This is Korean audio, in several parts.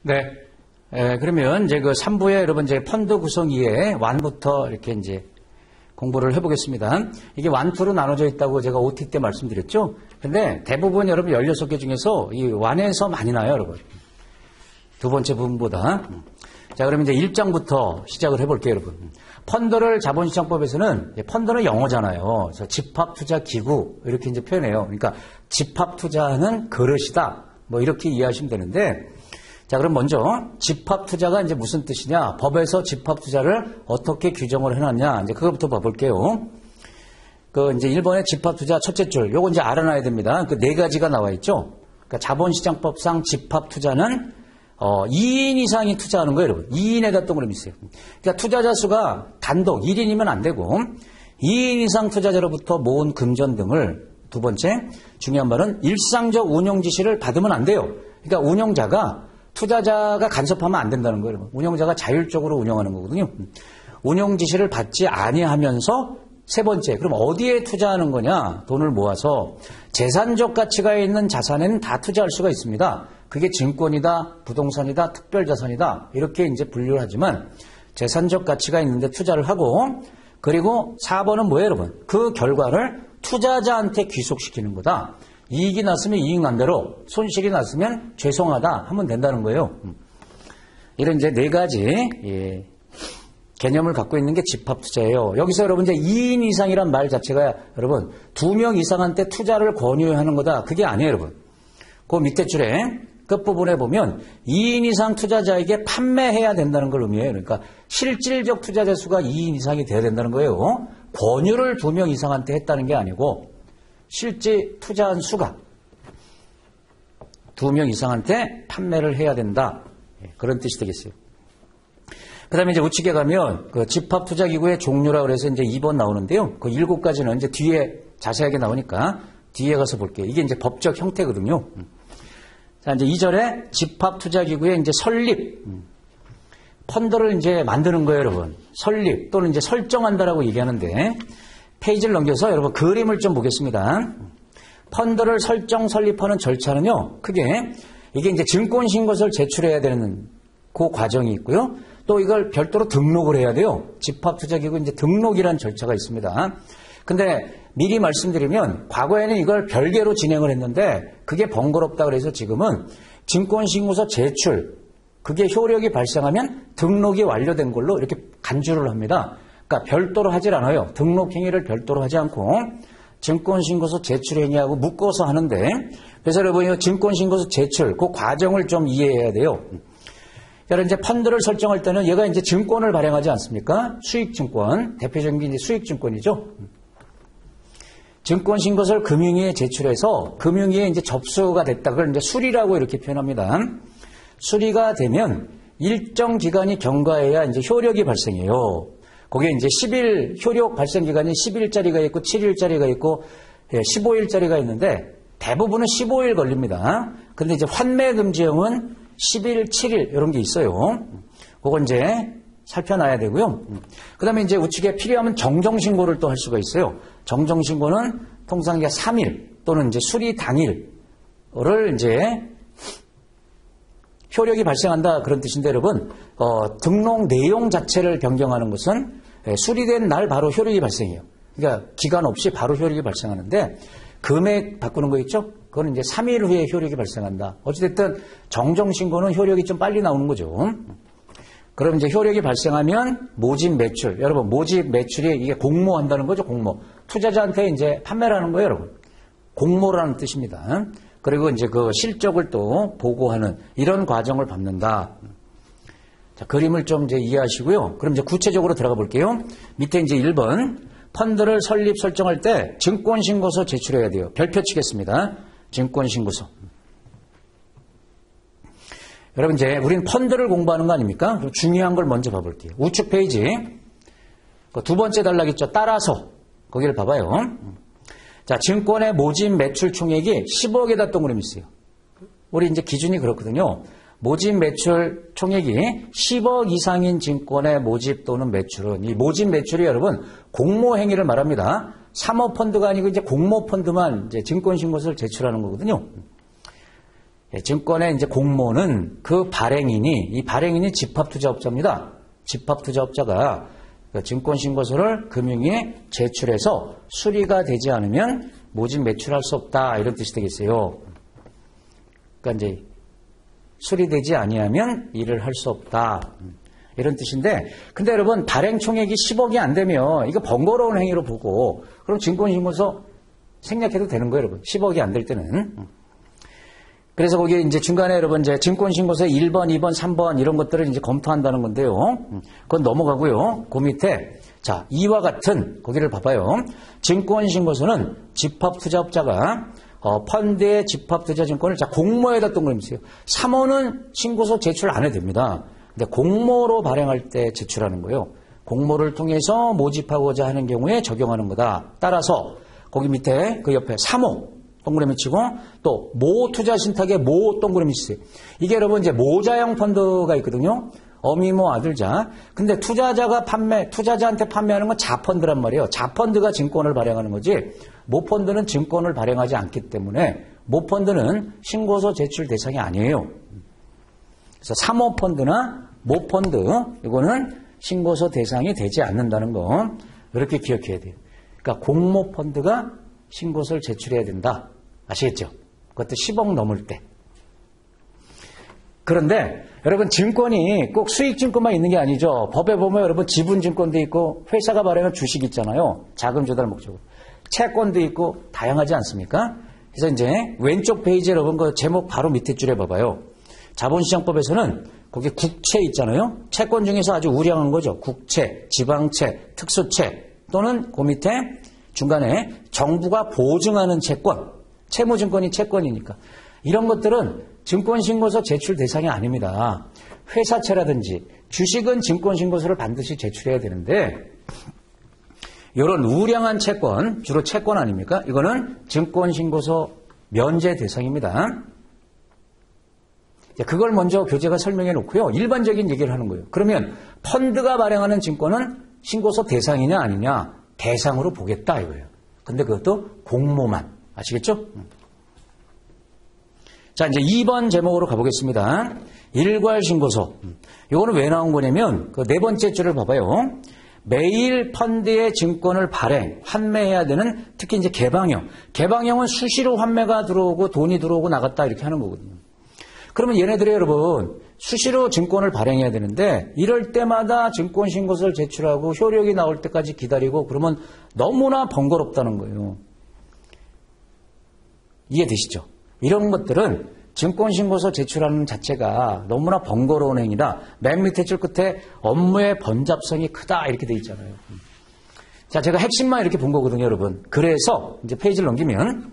네. 그러면 이제 그 3부에 여러분 이제 펀드 구성위에 1부터 이렇게 이제 공부를 해보겠습니다. 이게 1, 2로 나눠져 있다고 제가 OT 때 말씀드렸죠. 근데 대부분 여러분 16개 중에서 이 1에서 많이 나요, 여러분. 두 번째 부분보다. 자, 그러면 이제 1장부터 시작을 해볼게요, 여러분. 펀드를 자본시장법에서는 펀드는 영어잖아요. 그래서 집합투자기구 이렇게 이제 표현해요. 그러니까 집합투자는 그릇이다. 뭐 이렇게 이해하시면 되는데, 자, 그럼 먼저 집합투자가 이제 무슨 뜻이냐? 법에서 집합투자를 어떻게 규정을 해놨냐? 이제 그거부터 봐볼게요. 그 이제 1번의 집합투자 첫째 줄, 요거 이제 알아놔야 됩니다. 그 네 가지가 나와 있죠. 그러니까 자본시장법상 집합투자는 2인 이상이 투자하는 거예요, 여러분. 2인에 갔던 걸로 있어요. 그러니까 투자자 수가 단독 1인이면 안 되고 2인 이상 투자자로부터 모은 금전 등을, 두 번째 중요한 말은 일상적 운용 지시를 받으면 안 돼요. 그러니까 운용자가, 투자자가 간섭하면 안 된다는 거예요, 여러분. 운용자가 자율적으로 운영하는 거거든요. 운용 지시를 받지 아니하면서, 세 번째, 그럼 어디에 투자하는 거냐? 돈을 모아서 재산적 가치가 있는 자산에는 다 투자할 수가 있습니다. 그게 증권이다, 부동산이다, 특별자산이다, 이렇게 이제 분류를 하지만 재산적 가치가 있는데 투자를 하고, 그리고 4번은 뭐예요, 여러분? 그 결과를 투자자한테 귀속시키는 거다. 이익이 났으면 이익 난 대로, 손실이 났으면 죄송하다 하면 된다는 거예요. 이런 이제 네 가지 개념을 갖고 있는 게 집합투자예요. 여기서 여러분 이제 2인 이상이란 말 자체가 여러분 2명 이상한테 투자를 권유하는 거다. 그게 아니에요, 여러분. 그 밑에 줄에 끝부분에 보면 2인 이상 투자자에게 판매해야 된다는 걸 의미해요. 그러니까 실질적 투자자 수가 2인 이상이 돼야 된다는 거예요. 권유를 2명 이상한테 했다는 게 아니고 실제 투자한 수가 2명 이상한테 판매를 해야 된다. 그런 뜻이 되겠어요. 그 다음에 이제 우측에 가면 그 집합투자기구의 종류라 그래서 이제 2번 나오는데요. 그 7가지는 이제 뒤에 자세하게 나오니까 뒤에 가서 볼게요. 이게 이제 법적 형태거든요. 자, 이제 2절에 집합투자기구의 이제 설립. 펀드를 이제 만드는 거예요, 여러분. 설립 또는 이제 설정한다라고 얘기하는데, 페이지를 넘겨서 여러분 그림을 좀 보겠습니다. 펀드를 설립하는 절차는요, 크게 이게 이제 증권신고서를 제출해야 되는 그 과정이 있고요. 또 이걸 별도로 등록을 해야 돼요. 집합투자기구 이제 등록이라는 절차가 있습니다. 근데 미리 말씀드리면 과거에는 이걸 별개로 진행을 했는데 그게 번거롭다 그래서 지금은 증권신고서 제출, 그게 효력이 발생하면 등록이 완료된 걸로 이렇게 간주를 합니다. 그러니까 별도로 하질 않아요. 등록 행위를 별도로 하지 않고 증권신고서 제출 행위하고 묶어서 하는데, 그래서 여러분 증권신고서 제출 그 과정을 좀 이해해야 돼요. 여러분 이제 펀드를 설정할 때는 얘가 이제 증권을 발행하지 않습니까? 수익증권, 대표적인 게 이제 수익증권이죠. 증권신고서를 금융위에 제출해서 금융위에 이제 접수가 됐다. 그걸 이제 수리라고 이렇게 표현합니다. 수리가 되면 일정 기간이 경과해야 이제 효력이 발생해요. 거기에 이제 10일, 효력 발생 기간이 10일짜리가 있고 7일짜리가 있고 15일짜리가 있는데 대부분은 15일 걸립니다. 근데 이제 환매금지형은 10일, 7일 이런 게 있어요. 그건 이제 살펴놔야 되고요. 그 다음에 이제 우측에 필요하면 정정신고를 또 할 수가 있어요. 정정신고는 통상 3일 또는 이제 수리 당일을 이제 효력이 발생한다 그런 뜻인데 여러분, 등록 내용 자체를 변경하는 것은 수리된 날 바로 효력이 발생해요. 그러니까 기간 없이 바로 효력이 발생하는데 금액 바꾸는 거 있죠? 그거는 이제 3일 후에 효력이 발생한다. 어찌됐든 정정신고는 효력이 좀 빨리 나오는 거죠. 그럼 이제 효력이 발생하면 모집 매출. 여러분, 모집 매출이 이게 공모한다는 거죠, 공모. 투자자한테 이제 판매를 하는 거예요, 여러분. 공모라는 뜻입니다. 그리고 이제 그 실적을 또 보고하는 이런 과정을 밟는다. 자, 그림을 좀 이제 이해하시고요. 그럼 이제 구체적으로 들어가 볼게요. 밑에 이제 1번. 펀드를 설정할 때 증권신고서 제출해야 돼요. 별표 치겠습니다. 증권신고서. 여러분 이제 우리는 펀드를 공부하는 거 아닙니까? 그럼 중요한 걸 먼저 봐볼게요. 우측 페이지 그 두 번째 단락 있죠. 따라서 거기를 봐봐요. 자, 증권의 모집 매출 총액이 10억에다 동그라미 있어요. 우리 이제 기준이 그렇거든요. 모집 매출 총액이 10억 이상인 증권의 모집 또는 매출은, 이 모집 매출이 여러분 공모 행위를 말합니다. 사모펀드가 아니고 이제 공모펀드만 이제 증권신고서를 제출하는 거거든요. 증권의 이제 공모는 그 발행인이, 이 발행인이 집합투자업자입니다. 집합투자업자가 그 증권신고서를 금융위에 제출해서 수리가 되지 않으면 모집 매출할 수 없다. 이런 뜻이 되겠어요. 그러니까 이제 수리되지 아니하면 일을 할 수 없다. 이런 뜻인데, 근데 여러분, 발행 총액이 10억이 안 되면 이거 번거로운 행위로 보고, 그럼 증권신고서 생략해도 되는 거예요, 여러분. 10억이 안 될 때는. 그래서 거기 이제 중간에 여러분 이제 증권신고서 1번, 2번, 3번 이런 것들을 이제 검토한다는 건데요. 그건 넘어가고요. 그 밑에, 자, 이와 같은, 거기를 봐봐요. 증권신고서는 집합투자업자가 펀드의 집합투자증권을 자, 공모에다 동그라미 쓰요. 3호는 신고서 제출 안 해도 됩니다. 근데 공모로 발행할 때 제출하는 거예요. 공모를 통해서 모집하고자 하는 경우에 적용하는 거다. 따라서 거기 밑에 그 옆에 3호 동그라미 치고 또 모투자신탁에 모 동그라미 치세요. 이게 여러분 이제 모자형 펀드가 있거든요. 어미모 아들자. 근데 투자자한테 판매하는 건 자펀드란 말이에요. 자펀드가 증권을 발행하는 거지 모펀드는 증권을 발행하지 않기 때문에 모펀드는 신고서 제출 대상이 아니에요. 그래서 사모펀드나 모펀드 이거는 신고서 대상이 되지 않는다는 거 이렇게 기억해야 돼요. 그러니까 공모펀드가 신고서를 제출해야 된다. 아시겠죠? 그것도 10억 넘을 때. 그런데 여러분 증권이 꼭 수익증권만 있는 게 아니죠. 법에 보면 여러분 지분증권도 있고 회사가 발행한 주식 있잖아요. 자금 조달 목적으로. 채권도 있고 다양하지 않습니까? 그래서 이제 왼쪽 페이지에 여러분 그 제목 바로 밑에 줄에 봐봐요. 자본시장법에서는 거기 국채 있잖아요. 채권 중에서 아주 우량한 거죠. 국채, 지방채, 특수채 또는 그 밑에 중간에 정부가 보증하는 채권, 채무증권이 채권이니까 이런 것들은 증권신고서 제출 대상이 아닙니다. 회사채라든지 주식은 증권신고서를 반드시 제출해야 되는데 이런 우량한 채권, 주로 채권 아닙니까? 이거는 증권신고서 면제 대상입니다. 그걸 먼저 교재가 설명해 놓고요. 일반적인 얘기를 하는 거예요. 그러면 펀드가 발행하는 증권은 신고서 대상이냐 아니냐 대상으로 보겠다 이거예요. 근데 그것도 공모만. 아시겠죠? 자, 이제 2번 제목으로 가보겠습니다. 일괄신고서. 이거는 왜 나온 거냐면 그 네 번째 줄을 봐봐요. 매일 펀드의 증권을 발행, 환매해야 되는 특히 이제 개방형. 개방형은 수시로 환매가 들어오고 돈이 들어오고 나갔다 이렇게 하는 거거든요. 그러면 얘네들이 여러분 수시로 증권을 발행해야 되는데 이럴 때마다 증권신고서를 제출하고 효력이 나올 때까지 기다리고 그러면 너무나 번거롭다는 거예요. 이해되시죠? 이런 것들은 증권신고서 제출하는 자체가 너무나 번거로운 행위다. 맨 밑에 줄 끝에 업무의 번잡성이 크다 이렇게 돼 있잖아요. 자, 제가 핵심만 이렇게 본 거거든요, 여러분. 그래서 이제 페이지를 넘기면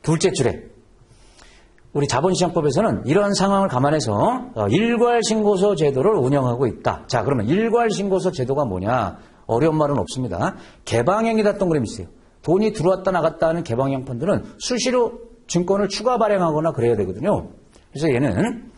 둘째 줄에 우리 자본시장법에서는 이런 상황을 감안해서 일괄신고서 제도를 운영하고 있다. 자, 그러면 일괄신고서 제도가 뭐냐? 어려운 말은 없습니다. 개방형이다 동그라미 있어요. 돈이 들어왔다 나갔다 하는 개방형 펀드는 수시로 증권을 추가 발행하거나 그래야 되거든요. 그래서 얘는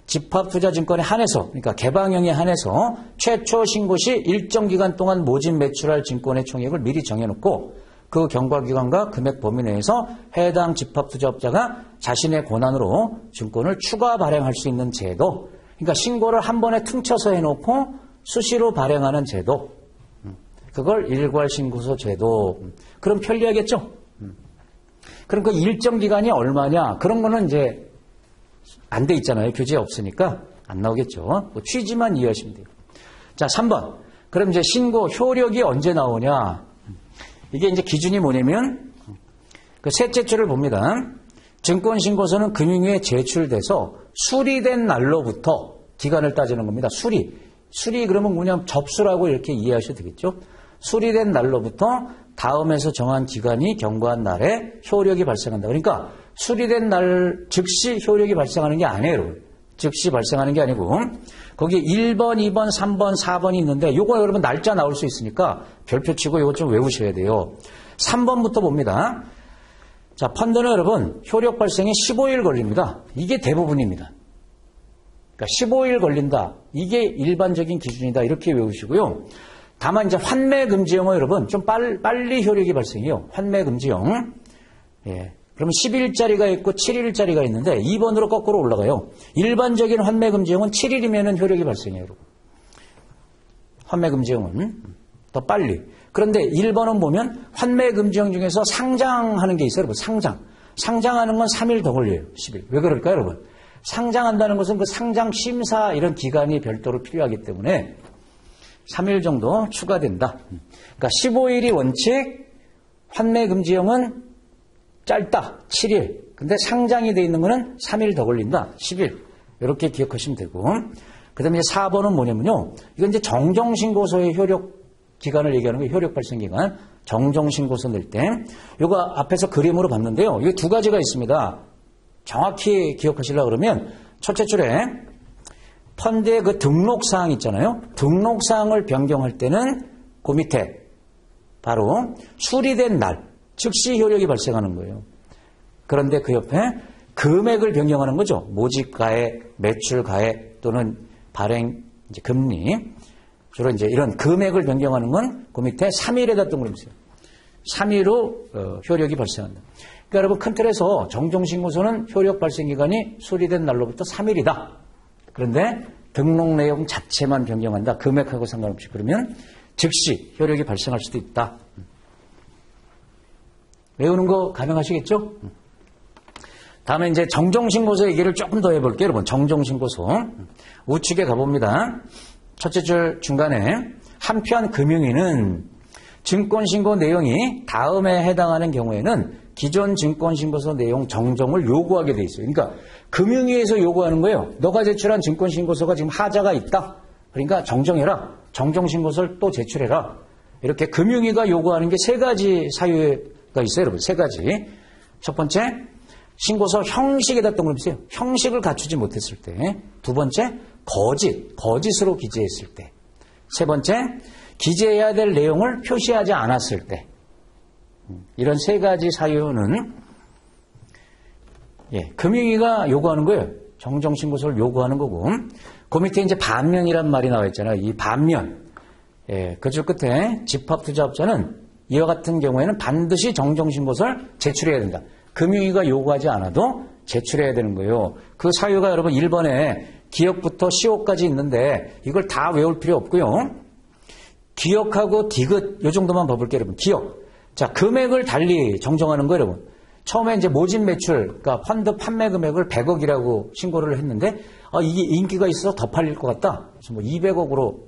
집합투자증권에 한해서, 그러니까 개방형에 한해서 최초 신고 시 일정 기간 동안 모집 매출할 증권의 총액을 미리 정해놓고 그 경과기관과 금액 범위 내에서 해당 집합투자업자가 자신의 권한으로 증권을 추가 발행할 수 있는 제도. 그러니까 신고를 한 번에 퉁쳐서 해놓고 수시로 발행하는 제도. 그걸 일괄신고서 제도. 그럼 편리하겠죠? 그럼 그 일정 기간이 얼마냐? 그런 거는 이제 안 돼 있잖아요. 교재에 없으니까 안 나오겠죠. 뭐 취지만 이해하시면 돼요. 자, 3번. 그럼 이제 신고 효력이 언제 나오냐? 이게 이제 기준이 뭐냐면 그 셋째 줄을 봅니다. 증권신고서는 금융위에 제출돼서 수리된 날로부터 기간을 따지는 겁니다. 수리 그러면 뭐냐면 접수라고 이렇게 이해하셔도 되겠죠. 수리된 날로부터 다음에서 정한 기간이 경과한 날에 효력이 발생한다. 그러니까 수리된 날 즉시 효력이 발생하는 게 아니에요. 즉시 발생하는 게 아니고 거기 1번, 2번, 3번, 4번이 있는데 요거 여러분 날짜 나올 수 있으니까 별표 치고 요거 좀 외우셔야 돼요. 3번부터 봅니다. 자, 펀드는 여러분 효력 발생에 15일 걸립니다. 이게 대부분입니다. 그러니까 15일 걸린다. 이게 일반적인 기준이다. 이렇게 외우시고요. 다만 이제 환매 금지형은 여러분 좀 빨리 효력이 발생해요. 환매 금지형. 예. 그러면 10일짜리가 있고 7일짜리가 있는데 2번으로 거꾸로 올라가요. 일반적인 환매금지형은 7일이면 효력이 발생해요. 여러분. 환매금지형은 더 빨리. 그런데 1번은 보면 환매금지형 중에서 상장하는 게 있어요. 여러분. 상장하는 건 3일 더 걸려요. 10일. 왜 그럴까요, 여러분? 상장한다는 것은 그 상장 심사 이런 기간이 별도로 필요하기 때문에 3일 정도 추가된다. 그러니까 15일이 원칙, 환매금지형은 짧다. 7일. 근데 상장이 돼 있는 거는 3일 더 걸린다. 10일. 이렇게 기억하시면 되고. 그 다음에 4번은 뭐냐면요. 이건 이제 정정신고서의 효력 기간을 얘기하는 거예요. 효력 발생 기간. 정정신고서 낼 때. 이거 앞에서 그림으로 봤는데요. 이게 두 가지가 있습니다. 정확히 기억하시려고 그러면 첫째 줄에 펀드의 그 등록사항 있잖아요. 등록사항을 변경할 때는 그 밑에 바로 수리된 날, 즉시 효력이 발생하는 거예요. 그런데 그 옆에 금액을 변경하는 거죠. 모집가액, 매출가액 또는 발행 이제 금리. 주로 이제 이런 금액을 변경하는 건 그 밑에 3일에다 동그라미 있어요. 3일로 효력이 발생한다. 그러니까 여러분 큰 틀에서 정정신고서는 효력 발생 기간이 수리된 날로부터 3일이다. 그런데 등록 내용 자체만 변경한다. 금액하고 상관없이. 그러면 즉시 효력이 발생할 수도 있다. 외우는 거 가능하시겠죠? 다음에 이제 정정신고서 얘기를 조금 더 해볼게요. 여러분 정정신고서 우측에 가봅니다. 첫째 줄 중간에 한편 금융위는 증권신고 내용이 다음에 해당하는 경우에는 기존 증권신고서 내용 정정을 요구하게 돼 있어요. 그러니까 금융위에서 요구하는 거예요. 너가 제출한 증권신고서가 지금 하자가 있다. 그러니까 정정해라. 정정신고서를 또 제출해라. 이렇게 금융위가 요구하는 게 세 가지 사유가 있어요. 여러분 세 가지. 첫 번째 신고서 형식에다 동그라미 써요. 형식을 갖추지 못했을 때. 두 번째 거짓으로 기재했을 때. 세 번째 기재해야 될 내용을 표시하지 않았을 때. 이런 세 가지 사유는 금융위가 요구하는 거예요. 정정신고서를 요구하는 거고. 그 밑에 이제 반면이란 말이 나와 있잖아요. 이 반면. 그 줄 끝에 집합투자업자는 이와 같은 경우에는 반드시 정정신고서를 제출해야 된다. 금융위가 요구하지 않아도 제출해야 되는 거예요. 그 사유가 여러분 1번에 기억부터 시효까지 있는데 이걸 다 외울 필요 없고요. 기억하고 디귿 요 정도만 봐볼게요. 여러분. 기억. 자, 금액을 달리 정정하는 거예요. 여러분. 처음에 이제 모집 매출, 그러니까 펀드 판매 금액을 100억이라고 신고를 했는데 이게 인기가 있어서 더 팔릴 것 같다. 그래서 뭐 200억으로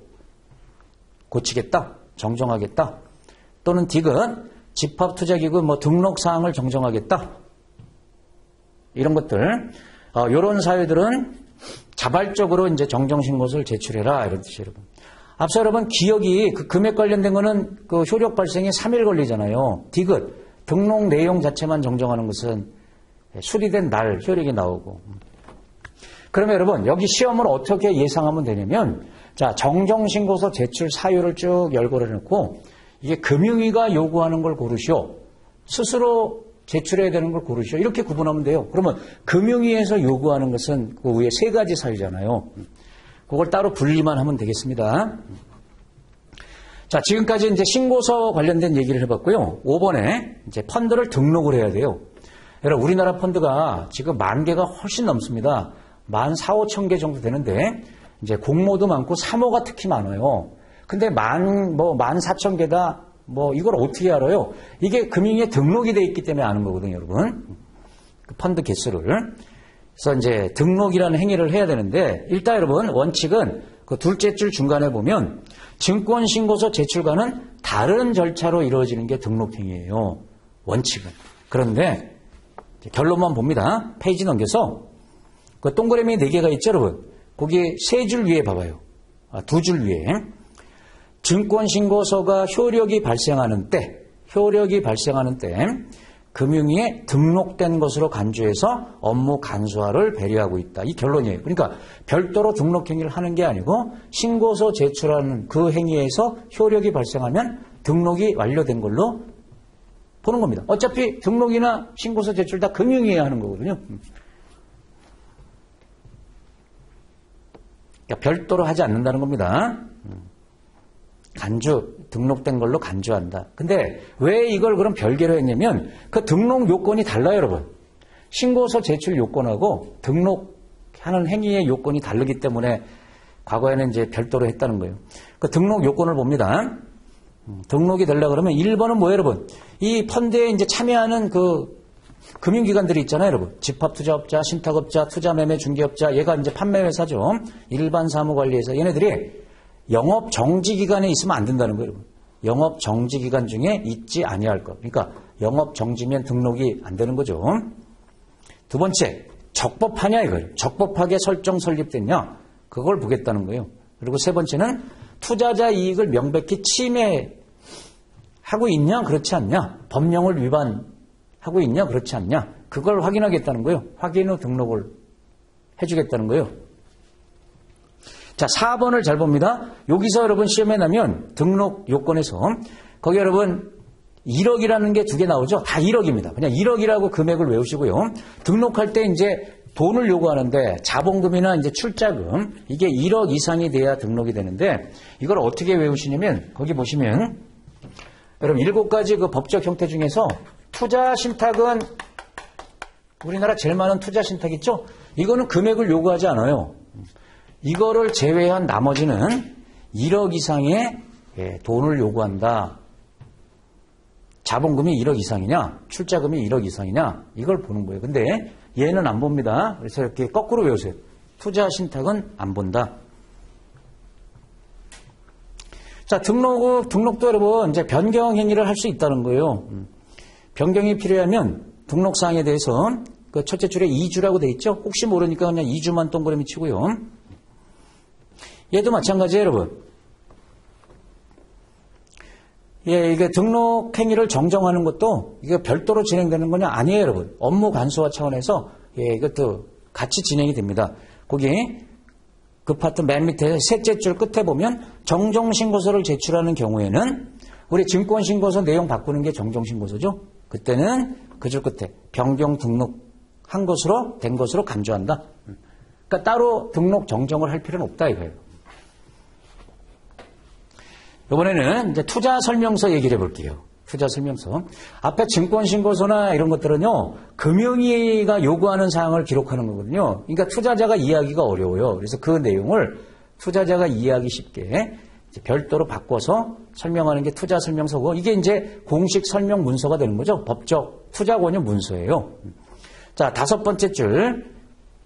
고치겠다. 정정하겠다. 또는 디귿. 집합투자기구 뭐 등록사항을 정정하겠다. 이런 것들. 이런 사유들은 자발적으로 이제 정정신고서를 제출해라. 이런 뜻이에요, 여러분. 앞서 여러분 기억이 그 금액 관련된 거는 그 효력 발생에 3일 걸리잖아요. 디귿. 등록 내용 자체만 정정하는 것은 수리된 날 효력이 나오고. 그러면 여러분 여기 시험을 어떻게 예상하면 되냐면 자 정정신고서 제출 사유를 쭉 열거를 해놓고 이게 금융위가 요구하는 걸 고르시오. 스스로 제출해야 되는 걸 고르시오. 이렇게 구분하면 돼요. 그러면 금융위에서 요구하는 것은 그 위에 세 가지 사유잖아요. 그걸 따로 분리만 하면 되겠습니다. 자, 지금까지 이제 신고서 관련된 얘기를 해봤고요. 5번에 이제 펀드를 등록을 해야 돼요. 여러분, 우리나라 펀드가 지금 10,000개가 훨씬 넘습니다. 14,000, 15,000개 정도 되는데, 이제 공모도 많고 사모가 특히 많아요. 근데 14,000개다, 이걸 어떻게 알아요? 이게 금융위에 등록이 돼 있기 때문에 아는 거거든요, 여러분. 그 펀드 개수를. 그래서 이제 등록이라는 행위를 해야 되는데 일단 여러분 원칙은 그 둘째 줄 중간에 보면 증권신고서 제출과는 다른 절차로 이루어지는 게 등록행위예요. 원칙은. 그런데 결론만 봅니다. 페이지 넘겨서 그 동그라미 4개가 있죠, 여러분. 거기 3줄 위에 봐봐요. 2줄 위에. 증권신고서가 효력이 발생하는 때 금융위에 등록된 것으로 간주해서 업무 간소화를 배려하고 있다. 이 결론이에요. 그러니까 별도로 등록 행위를 하는 게 아니고 신고서 제출하는 그 행위에서 효력이 발생하면 등록이 완료된 걸로 보는 겁니다. 어차피 등록이나 신고서 제출 다 금융위에 하는 거거든요. 그러니까 별도로 하지 않는다는 겁니다. 간주, 등록된 걸로 간주한다. 근데 왜 이걸 그럼 별개로 했냐면 그 등록 요건이 달라요, 여러분. 신고서 제출 요건하고 등록하는 행위의 요건이 다르기 때문에 과거에는 이제 별도로 했다는 거예요. 그 등록 요건을 봅니다. 등록이 되려고 그러면 1번은 뭐예요, 여러분? 이 펀드에 이제 참여하는 그 금융기관들이 있잖아요, 여러분. 집합투자업자, 신탁업자, 투자매매 중개업자, 얘가 이제 판매회사죠. 일반 사무관리회사. 얘네들이 영업 정지 기간에 있으면 안 된다는 거예요, 여러분. 영업 정지 기간 중에 있지 아니할 것. 그러니까 영업 정지면 등록이 안 되는 거죠. 두 번째, 적법하냐 이거예요. 적법하게 설정 설립됐냐? 그걸 보겠다는 거예요. 그리고 세 번째는 투자자 이익을 명백히 침해하고 있냐, 그렇지 않냐? 법령을 위반하고 있냐, 그렇지 않냐? 그걸 확인하겠다는 거예요. 확인 후 등록을 해주겠다는 거예요. 자, 4번을 잘 봅니다. 여기서 여러분 시험에 나면 등록 요건에서 거기 여러분 1억이라는 게 두 개 나오죠? 다 1억입니다. 그냥 1억이라고 금액을 외우시고요. 등록할 때 이제 돈을 요구하는데 자본금이나 이제 출자금 이게 1억 이상이 돼야 등록이 되는데 이걸 어떻게 외우시냐면 거기 보시면 여러분 7가지 그 법적 형태 중에서 투자 신탁은 우리나라 제일 많은 투자 신탁 있죠? 이거는 금액을 요구하지 않아요. 이거를 제외한 나머지는 1억 이상의 돈을 요구한다. 자본금이 1억 이상이냐, 출자금이 1억 이상이냐, 이걸 보는 거예요. 근데 얘는 안 봅니다. 그래서 이렇게 거꾸로 외우세요. 투자 신탁은 안 본다. 자, 등록도 여러분, 이제 변경 행위를 할 수 있다는 거예요. 변경이 필요하면 등록사항에 대해서 그 첫째 줄에 2주라고 돼 있죠? 혹시 모르니까 그냥 2주만 동그라미 치고요. 얘도 마찬가지예요, 여러분. 예, 이게 등록 행위를 정정하는 것도 이게 별도로 진행되는 거냐? 아니에요, 여러분. 업무 간소화 차원에서 예, 이것도 같이 진행이 됩니다. 거기 그 파트 맨 밑에 셋째 줄 끝에 보면 정정신고서를 제출하는 경우에는 우리 증권신고서 내용 바꾸는 게 정정신고서죠. 그때는 그 줄 끝에 변경 등록한 것으로 된 것으로 간주한다. 그러니까 따로 등록 정정을 할 필요는 없다 이거예요. 이번에는 이제 투자 설명서 얘기를 해볼게요. 투자 설명서. 앞에 증권신고서나 이런 것들은요, 금융위가 요구하는 사항을 기록하는 거거든요. 그러니까 투자자가 이해하기가 어려워요. 그래서 그 내용을 투자자가 이해하기 쉽게 이제 별도로 바꿔서 설명하는 게 투자 설명서고, 이게 이제 공식 설명 문서가 되는 거죠. 법적 투자 권유 문서예요. 자, 5번째 줄.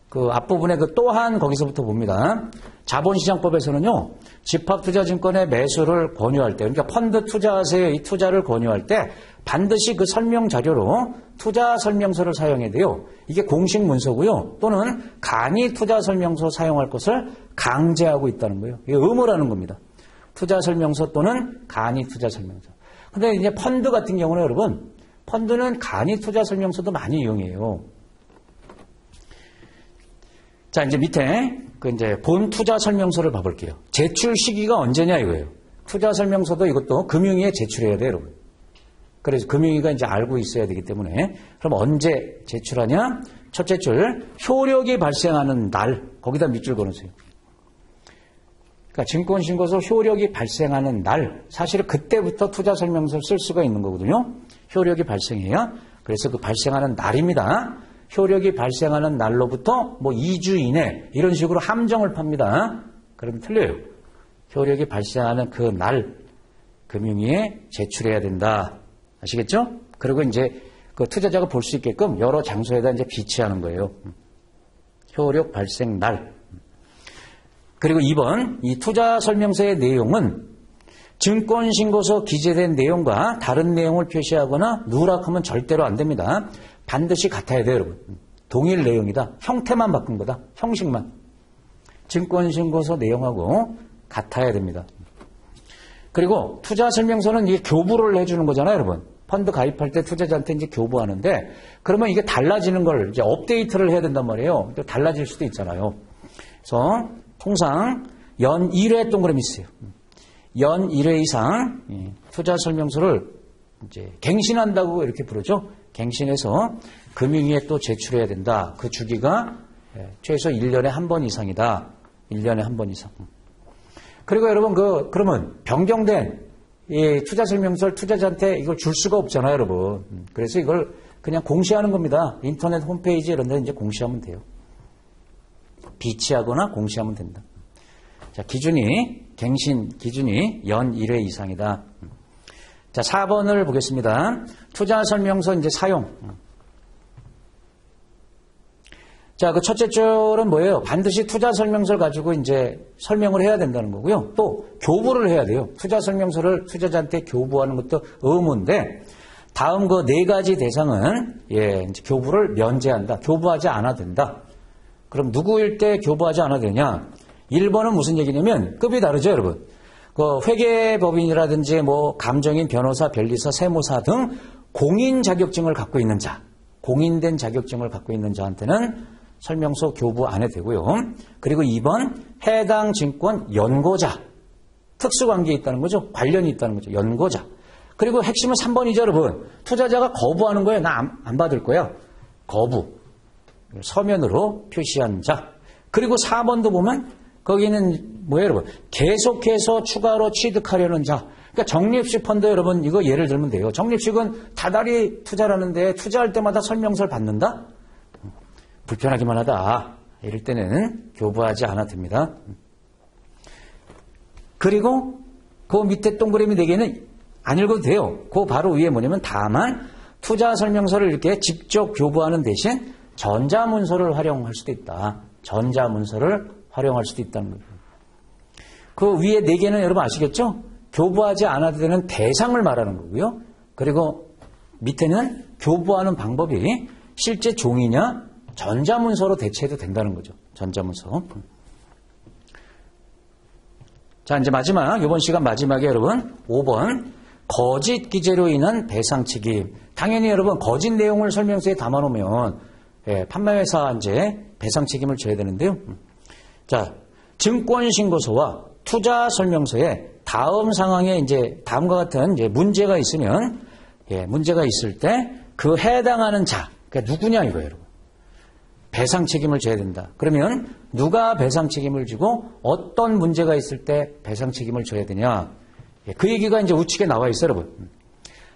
그 앞부분에 그 또한 거기서부터 봅니다. 자본시장법에서는요, 집합투자증권의 매수를 권유할 때, 그러니까 펀드 투자세의 이 투자를 권유할 때 반드시 그 설명 자료로 투자 설명서를 사용해야 돼요. 이게 공식 문서고요. 또는 간이 투자 설명서 사용할 것을 강제하고 있다는 거예요. 이게 의무라는 겁니다. 투자 설명서 또는 간이 투자 설명서. 근데 이제 펀드 같은 경우는 여러분, 펀드는 간이 투자 설명서도 많이 이용해요. 자, 이제 밑에 그 이제 본 투자 설명서를 봐볼게요. 제출 시기가 언제냐 이거예요. 투자 설명서도 이것도 금융위에 제출해야 돼요, 여러분. 그래서 금융위가 이제 알고 있어야 되기 때문에 그럼 언제 제출하냐? 첫째 줄 효력이 발생하는 날 거기다 밑줄 그어놓으세요. 그러니까 증권신고서 효력이 발생하는 날 사실은 그때부터 투자 설명서를 쓸 수가 있는 거거든요. 효력이 발생해야 그래서 그 발생하는 날입니다. 효력이 발생하는 날로부터 뭐 2주 이내 이런 식으로 함정을 팝니다. 그러면 틀려요. 효력이 발생하는 그 날 금융위에 제출해야 된다. 아시겠죠? 그리고 이제 그 투자자가 볼 수 있게끔 여러 장소에다 이제 비치하는 거예요. 효력 발생 날. 그리고 2번 이 투자 설명서의 내용은 증권신고서 기재된 내용과 다른 내용을 표시하거나 누락하면 절대로 안 됩니다. 반드시 같아야 돼요, 여러분. 동일 내용이다. 형태만 바꾼 거다. 형식만. 증권신고서 내용하고 같아야 됩니다. 그리고 투자 설명서는 이게 교부를 해주는 거잖아요, 여러분. 펀드 가입할 때 투자자한테 이제 교부하는데 그러면 이게 달라지는 걸 이제 업데이트를 해야 된단 말이에요. 또 달라질 수도 있잖아요. 그래서 통상 연 1회 동그라미 있어요. 연 1회 이상 투자 설명서를 이제 갱신한다고 이렇게 부르죠. 갱신해서 금융위에 또 제출해야 된다. 그 주기가 최소 1년에 한 번 이상이다. 1년에 한 번 이상. 그리고 여러분 그러면 변경된 이 투자 설명서를 투자자한테 이걸 줄 수가 없잖아요, 여러분. 그래서 이걸 그냥 공시하는 겁니다. 인터넷 홈페이지 이런 데 이제 공시하면 돼요. 비치하거나 공시하면 된다. 자, 갱신 기준이 연 1회 이상이다. 자, 4번을 보겠습니다. 투자 설명서 이제 사용. 자, 그 첫째 줄은 뭐예요? 반드시 투자 설명서를 가지고 이제 설명을 해야 된다는 거고요. 또 교부를 해야 돼요. 투자 설명서를 투자자한테 교부하는 것도 의무인데, 다음 그 네 가지 대상은 이제 교부를 면제한다. 교부하지 않아도 된다. 그럼 누구일 때 교부하지 않아도 되냐? 1번은 무슨 얘기냐면 급이 다르죠, 여러분. 그 회계법인이라든지 뭐 감정인, 변호사, 변리사, 세무사 등 공인 자격증을 갖고 있는 자, 공인된 자격증을 갖고 있는 자한테는 설명서 교부 안 해도 되고요. 그리고 2번 해당 증권 연고자, 특수관계에 있다는 거죠. 관련이 있다는 거죠. 연고자. 그리고 핵심은 3번이죠, 여러분. 투자자가 거부하는 거예요. 나 안 받을 거야. 거부. 서면으로 표시한 자. 그리고 4번도 보면 거기는 뭐예요, 여러분? 계속해서 추가로 취득하려는 자. 그러니까 적립식 펀드 여러분 이거 예를 들면 돼요. 적립식은 다달이 투자라는데 투자할 때마다 설명서를 받는다? 불편하기만 하다. 이럴 때는 교부하지 않아도 됩니다. 그리고 그 밑에 동그라미 4개는 안 읽어도 돼요. 그 바로 위에 뭐냐면 다만 투자 설명서를 이렇게 직접 교부하는 대신 전자문서를 활용할 수도 있다. 전자문서를 활용할 수도 있다는 거예요. 그 위에 4개는 여러분 아시겠죠? 교부하지 않아도 되는 대상을 말하는 거고요. 그리고 밑에는 교부하는 방법이 실제 종이냐 전자문서로 대체해도 된다는 거죠. 전자문서. 자, 이제 마지막, 이번 시간 마지막에 여러분 5번 거짓 기재로 인한 배상 책임. 당연히 여러분 거짓 내용을 설명서에 담아놓으면 판매회사 이제 배상 책임을 져야 되는데요. 자, 증권신고서와 투자 설명서에 다음 상황에 이제 다음과 같은 이제 문제가 있으면 문제가 있을 때 그 해당하는 자, 그러니까 누구냐 이거예요, 여러분. 배상 책임을 져야 된다. 그러면 누가 배상 책임을 지고 어떤 문제가 있을 때 배상 책임을 져야 되냐. 그 얘기가 이제 우측에 나와 있어요, 여러분.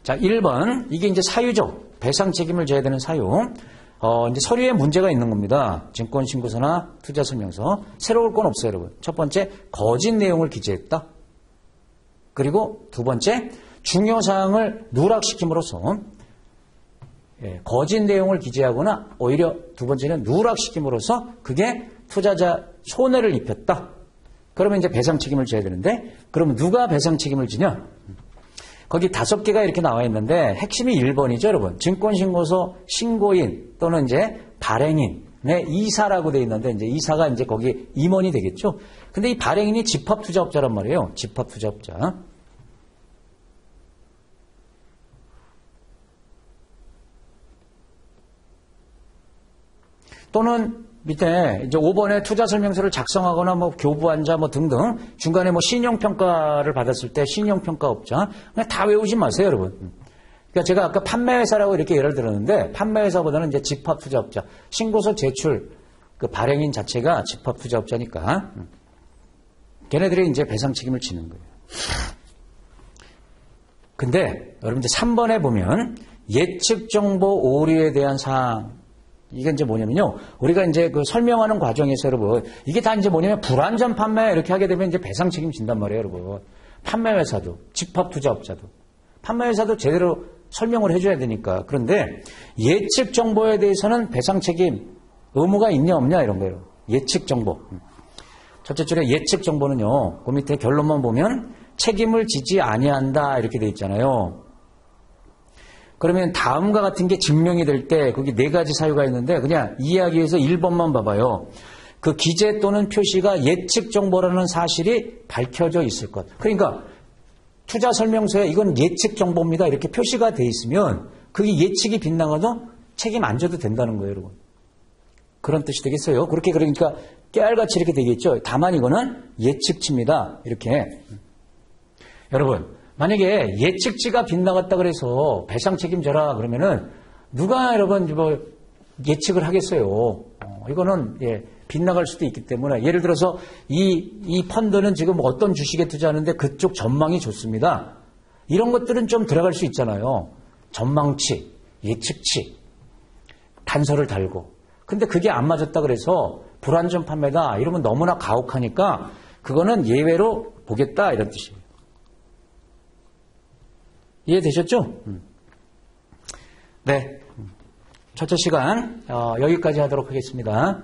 자, 1번. 이게 이제 사유죠. 배상 책임을 져야 되는 사유. 이제 서류에 문제가 있는 겁니다. 증권신고서나 투자설명서. 새로울 건 없어요, 여러분. 첫 번째, 거짓 내용을 기재했다. 그리고 두 번째, 중요사항을 누락시킴으로써 거짓 내용을 기재하거나 오히려 두 번째는 누락시킴으로써 그게 투자자 손해를 입혔다. 그러면 이제 배상 책임을 져야 되는데 그러면 누가 배상 책임을 지냐? 거기 5개가 이렇게 나와 있는데 핵심이 1번이죠, 여러분. 증권신고서 신고인 또는 이제 발행인의 이사라고 돼 있는데 이제 이사가 이제 거기 임원이 되겠죠. 근데 이 발행인이 집합투자업자란 말이에요. 집합투자업자. 또는 밑에 이제 5번에 투자 설명서를 작성하거나 뭐 교부한 자 뭐 등등 중간에 뭐 신용평가를 받았을 때 신용평가업자 그냥 다 외우지 마세요, 여러분. 그러니까 제가 아까 판매회사라고 이렇게 예를 들었는데 판매회사보다는 이제 집합투자업자 신고서 제출 그 발행인 자체가 집합투자업자니까 걔네들이 이제 배상 책임을 지는 거예요. 근데 여러분들 3번에 보면 예측 정보 오류에 대한 사항 이게 이제 뭐냐면요. 우리가 이제 그 설명하는 과정에서 여러분, 이게 다 이제 뭐냐면 불완전 판매 이렇게 하게 되면 이제 배상 책임진단 말이에요, 여러분. 판매회사도, 집합투자업자도. 판매회사도 제대로 설명을 해줘야 되니까. 그런데 예측 정보에 대해서는 배상 책임 의무가 있냐 없냐 이런 거예요. 예측 정보. 첫째 줄에 예측 정보는요. 그 밑에 결론만 보면 책임을 지지 아니한다 이렇게 돼 있잖아요. 그러면 다음과 같은 게 증명이 될 때 거기 4가지 사유가 있는데 그냥 이해하기 위해서 1번만 봐봐요. 그 기재 또는 표시가 예측 정보라는 사실이 밝혀져 있을 것. 그러니까 투자 설명서에 이건 예측 정보입니다. 이렇게 표시가 돼 있으면 그게 예측이 빗나가도 책임 안 져도 된다는 거예요, 여러분. 그런 뜻이 되겠어요. 그렇게 그러니까 깨알같이 이렇게 되겠죠. 다만 이거는 예측치입니다. 이렇게. 여러분. 만약에 예측치가 빗나갔다 그래서 배상 책임져라 그러면은 누가 여러분 뭐 예측을 하겠어요. 이거는 빗나갈 수도 있기 때문에 예를 들어서 이 펀드는 지금 어떤 주식에 투자하는데 그쪽 전망이 좋습니다. 이런 것들은 좀 들어갈 수 있잖아요. 전망치, 예측치, 단서를 달고. 근데 그게 안 맞았다 그래서 불안전 판매다 이러면 너무나 가혹하니까 그거는 예외로 보겠다 이런 뜻이에요. 이해되셨죠? 네. 첫째 시간 여기까지 하도록 하겠습니다.